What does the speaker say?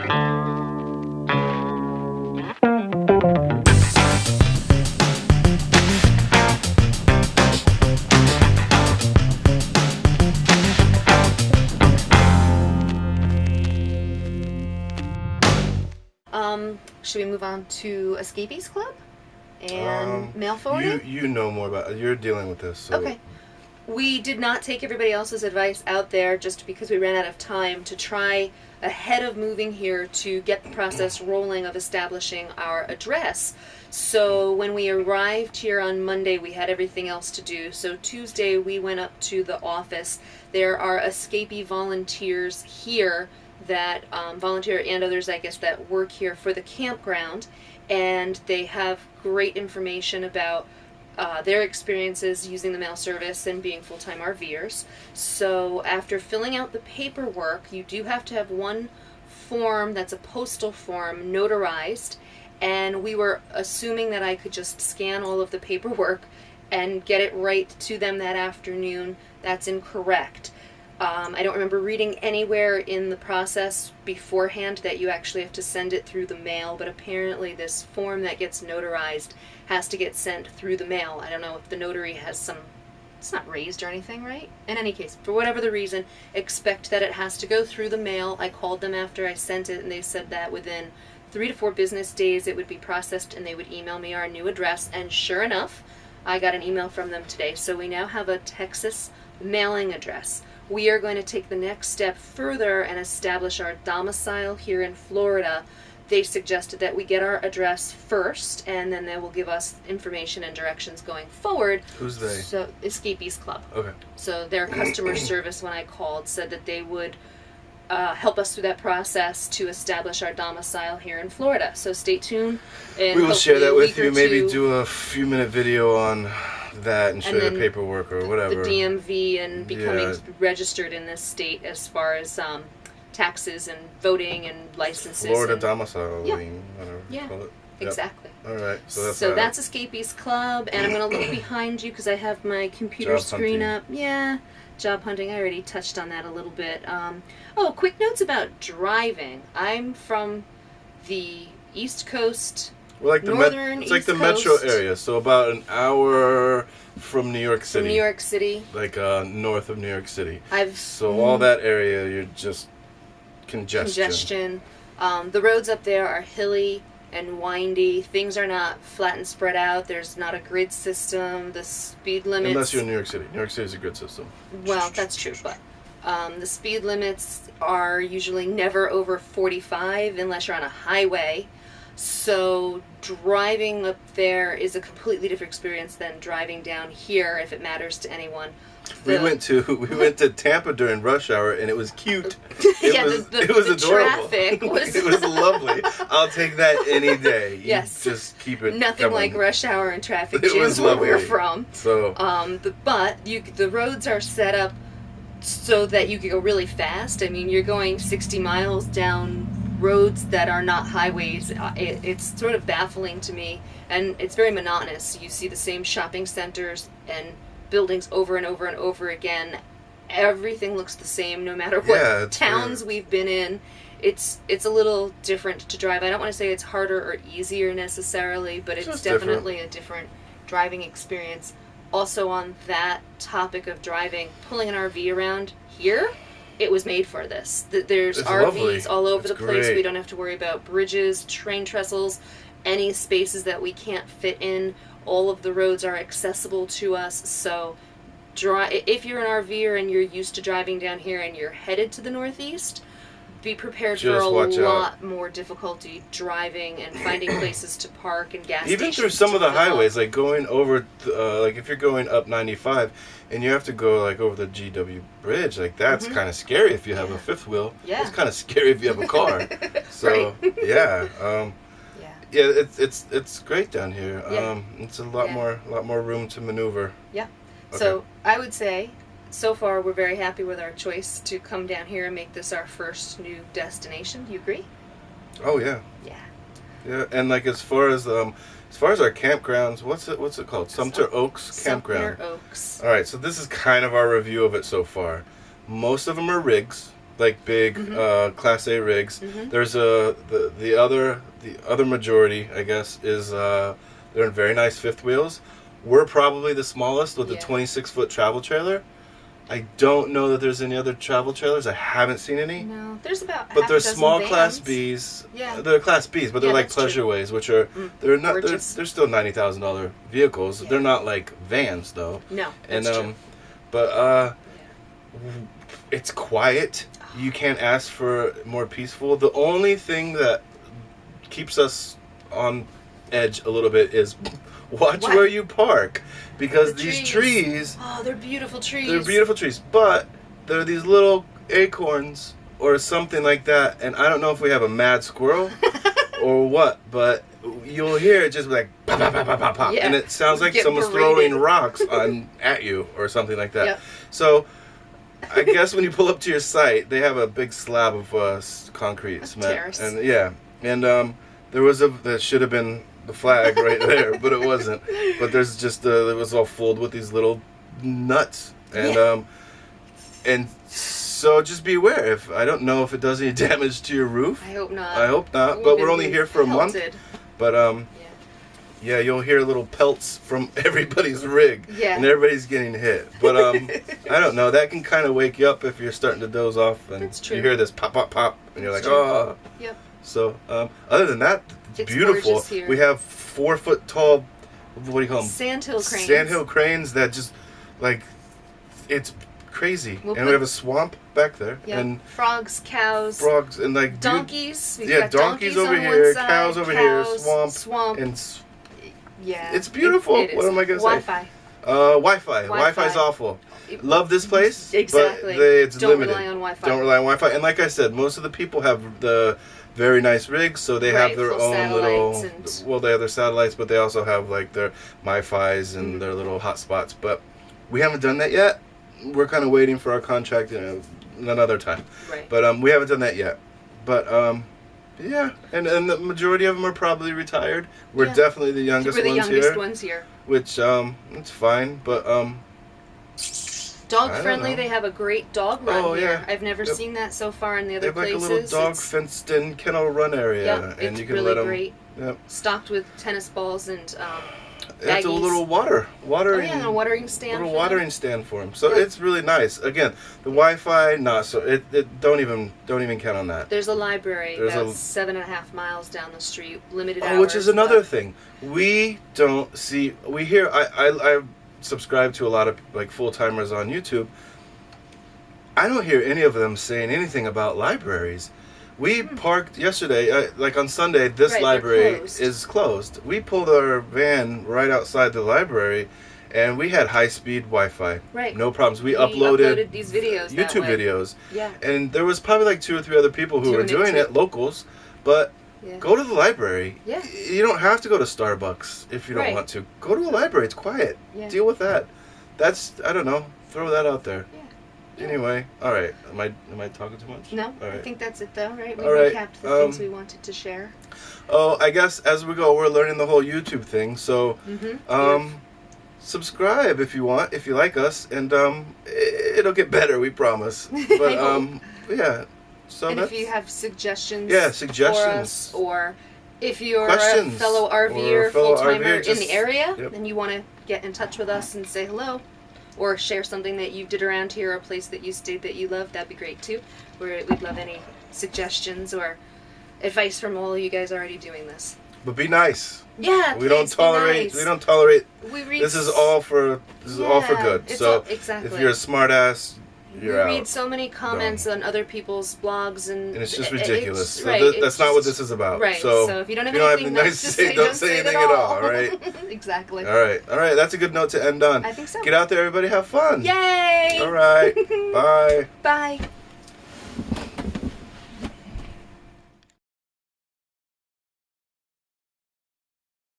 Should we move on to Escapees Club and mail forwarding? You know more about it. You're dealing with this. So. Okay. We did not take everybody else's advice out there just because we ran out of time to try ahead of moving here to get the process rolling of establishing our address. So when we arrived here on Monday, we had everything else to do. So Tuesday, we went up to the office. There are escapee volunteers here that volunteer, and others, I guess, that work here for the campground. And they have great information about their experiences using the mail service and being full-time RVers. So after filling out the paperwork, you do have to have one form that's a postal form notarized, and we were assuming that I could just scan all of the paperwork and get it right to them that afternoon. That's incorrect. I don't remember reading anywhere in the process beforehand that you actually have to send it through the mail, but apparently this form that gets notarized has to get sent through the mail. I don't know if the notary has some, it's not raised or anything, right? In any case, for whatever the reason, expect that it has to go through the mail. I called them after I sent it, and they said that within 3 to 4 business days it would be processed and they would email me our new address, and sure enough, I got an email from them today. So we now have a Texas mailing address. We are going to take the next step further and establish our domicile here in Florida. They suggested that we get our address first, and then they will give us information and directions going forward. Who's they? So, Escapees Club. Okay. So their customer service, when I called, said that they would help us through that process to establish our domicile here in Florida. So stay tuned. And we will share that with you. Maybe two, do a few-minute video on that and show the paperwork or whatever. The DMV and becoming registered in this state as far as taxes and voting and licenses. Florida domicile, whatever you call it. Exactly. All right. So that's Escapees Club, and I'm going to look behind you because I have my computer screen up. Yeah. Job hunting, I already touched on that a little bit. Quick notes about driving. I'm from the East Coast, northern it's like East the Coast. metro area, so about an hour from New York City. From New York City. Like north of New York City. So all that area, you're just congestion. The roads up there are hilly and windy. Things are not flat and spread out. There's not a grid system. The speed limits... Unless you're in New York City. New York City is a grid system. Well, that's true, but the speed limits are usually never over 45 unless you're on a highway. So driving up there is a completely different experience than driving down here, if it matters to anyone. We went to Tampa during rush hour, and it was cute. It was adorable. Traffic was it was lovely. I'll take that any day. Yes. Just keep it nothing coming. like rush hour and traffic It jams was where lovely. we're from. So the roads are set up so that you can go really fast. I mean, you're going 60 miles down roads that are not highways. It's sort of baffling to me, and it's very monotonous. You see the same shopping centers and buildings over and over and over again. Everything looks the same no matter what towns we've been in. It's a little different to drive. I don't want to say it's harder or easier necessarily, but it's definitely a different driving experience. Also on that topic of driving, pulling an RV around here, it was made for this. There's RVs all over the place. We don't have to worry about bridges, train trestles, any spaces that we can't fit in. All of the roads are accessible to us. So if you're an RVer and you're used to driving down here and you're headed to the Northeast, be prepared for a lot more difficulty driving and finding places to park and gas stations. Even through some of the highways, like going over, like if you're going up 95 and you have to go like over the GW Bridge, like that's kind of scary if you have a fifth wheel. Yeah. It's kind of scary if you have a car. So it's great down here. It's a lot more room to maneuver. Yeah. Okay. So I would say, so far we're very happy with our choice to come down here and make this our first new destination. Do you agree? Oh yeah. Yeah. Yeah, and like as far as our campgrounds, what's it called? Sumter Oaks Campground. Sumter Oaks. All right, so this is kind of our review of it so far. Most of them are rigs. like big Class A rigs. There's the other majority, I guess, is they're in very nice fifth wheels. We're probably the smallest with the 26-foot travel trailer. I don't know that there's any other travel trailers. I haven't seen any. No, there's about but half they're a dozen small vans. Class Bs. Yeah, they're Class Bs, but they're like pleasure ways, which are they're not they're still $90,000 vehicles. Yeah. They're not like vans though. No, that's true. But it's quiet. You can't ask for more peaceful. The only thing that keeps us on edge a little bit is watch where you park, because these trees. Oh, they're beautiful trees. They're beautiful trees, but they're these little acorns or something like that, and I don't know if we have a mad squirrel or what, but you'll hear it just like pop, pop, pop, pop, pop, pop, and it sounds like someone's throwing rocks at you or something like that. Yep. So I guess when you pull up to your site, they have a big slab of concrete cement, terrace. and there should have been the flag right there, but it wasn't. But there's just it was all filled with these little nuts, and so just be aware. If I don't know if it does any damage to your roof. I hope not. I hope not. But we're only here for a month. But yeah, you'll hear little pelts from everybody's rig, and everybody's getting hit. But I don't know. That can kind of wake you up if you're starting to doze off, and you hear this pop, pop, pop, and you're like, oh. Yep. So other than that, it's beautiful. Here. We have 4 foot tall, what do you call them? Sandhill cranes. Sandhill cranes that just, like, it's crazy. And we have a swamp back there. Yep. And frogs, cows. Frogs and like donkeys. Donkeys over here, cows over here, swamp. And it's beautiful. What am I gonna say? Wi-Fi. Wi-Fi. Wi-Fi's awful. Love this place. Exactly. But it's Don't limited. rely on Wi-Fi. Don't rely on Wi-Fi. And like I said, most of the people have the very nice rigs, so they have their own little. Well, they have their satellites, but they also have like their MiFis and their little hotspots. But we haven't done that yet. We're kind of waiting for our contract, another time. Right. But we haven't done that yet. But yeah, and the majority of them are probably retired. We're definitely the youngest ones here. Which it's fine, but dog friendly. They have a great dog run here. Yeah. I've never seen that so far in the other places. They have like a little dog fenced in kennel run area, and you can really let them. Great. Yep. Stocked with tennis balls and it's a little watering a watering stand. Little watering stand for them. So it's really nice. Again, the Wi-Fi, not so. It don't even count on that. There's a library about 7.5 miles down the street. Limited hours. Which is another thing. We don't see. We hear. I subscribe to a lot of like full timers on YouTube. I don't hear any of them saying anything about libraries. We parked yesterday, like on Sunday, this library is closed. We pulled our van right outside the library, and we had high-speed Wi-Fi. Right. No problems. We uploaded these videos YouTube videos. Yeah. And there was probably like 2 or 3 other people who were doing it, locals. But go to the library. Yeah. You don't have to go to Starbucks if you don't want to. Go to a library. It's quiet. Yeah. Deal with that. I don't know. Throw that out there. Yeah. Anyway, all right. Am I talking too much? No, all right. I think that's it though, right? We recapped the things we wanted to share. Oh, I guess as we go, we're learning the whole YouTube thing. So, subscribe if you want, if you like us, and it'll get better, we promise. But yeah. So and if you have suggestions, for us, or if you're a fellow RVer, full-timer in the area, and you want to get in touch with us and say hello. Or share something that you did around here, or a place that you stayed that you loved, that'd be great too. We'd love any suggestions or advice from all of you guys already doing this. But be nice. Yeah, we don't tolerate. Nice. We don't tolerate. This is all for good. So if you're a smart ass, you're out. We read so many comments on other people's blogs, and it's just ridiculous. So that's not what this is about. Right. So if you don't have anything nice to say, don't say anything at all. Right. Exactly. All right. That's a good note to end on. I think so. Get out there, everybody. Have fun. Yay! All right. Bye. Bye.